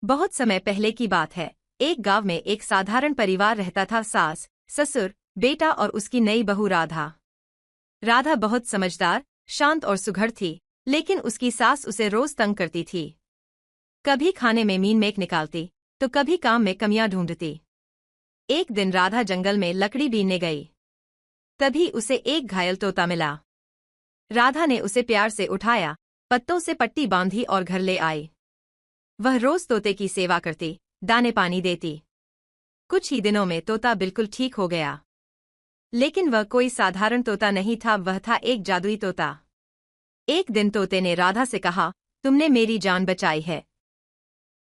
बहुत समय पहले की बात है। एक गांव में एक साधारण परिवार रहता था। सास, ससुर, बेटा और उसकी नई बहू राधा। राधा बहुत समझदार, शांत और सुघड़ थी, लेकिन उसकी सास उसे रोज तंग करती थी। कभी खाने में मीन-मेख निकालती, तो कभी काम में कमियां ढूंढती। एक दिन राधा जंगल में लकड़ी बीनने गई। तभी उसे एक घायल तोता मिला। राधा ने उसे प्यार से उठाया, पत्तों से पट्टी बांधी और घर ले आई। वह रोज तोते की सेवा करती, दाने पानी देती। कुछ ही दिनों में तोता बिल्कुल ठीक हो गया। लेकिन वह कोई साधारण तोता नहीं था, वह था एक जादुई तोता। एक दिन तोते ने राधा से कहा, तुमने मेरी जान बचाई है,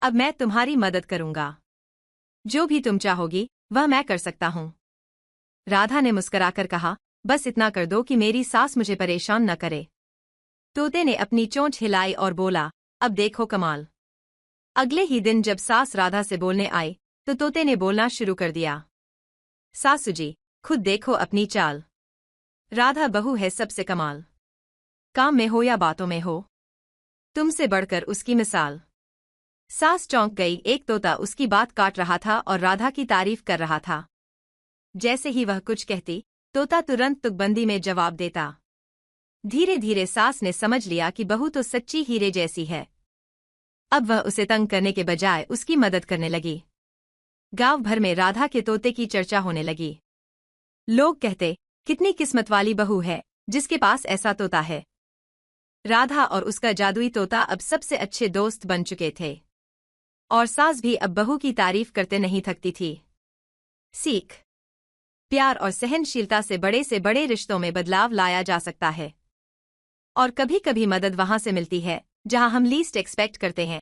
अब मैं तुम्हारी मदद करूंगा। जो भी तुम चाहोगी वह मैं कर सकता हूँ। राधा ने मुस्कुराकर कहा, बस इतना कर दो कि मेरी सास मुझे परेशान न करे। तोते ने अपनी चोंच हिलाई और बोला, अब देखो कमाल। अगले ही दिन जब सास राधा से बोलने आई, तो तोते ने बोलना शुरू कर दिया, सासू जी, खुद देखो अपनी चाल। राधा बहू है सबसे कमाल। काम में हो या बातों में हो, तुमसे बढ़कर उसकी मिसाल। सास चौंक गई, एक तोता उसकी बात काट रहा था और राधा की तारीफ कर रहा था। जैसे ही वह कुछ कहती, तोता तुरंत तुकबंदी में जवाब देता। धीरे धीरे सास ने समझ लिया कि बहू तो सच्ची हीरे जैसी है। अब वह उसे तंग करने के बजाय उसकी मदद करने लगी। गांव भर में राधा के तोते की चर्चा होने लगी। लोग कहते, कितनी किस्मत वाली बहू है जिसके पास ऐसा तोता है। राधा और उसका जादुई तोता अब सबसे अच्छे दोस्त बन चुके थे। और सास भी अब बहू की तारीफ करते नहीं थकती थी। सीख, प्यार और सहनशीलता से बड़े रिश्तों में बदलाव लाया जा सकता है। और कभी कभी मदद वहां से मिलती है जहां हम लीस्ट एक्सपेक्ट करते हैं।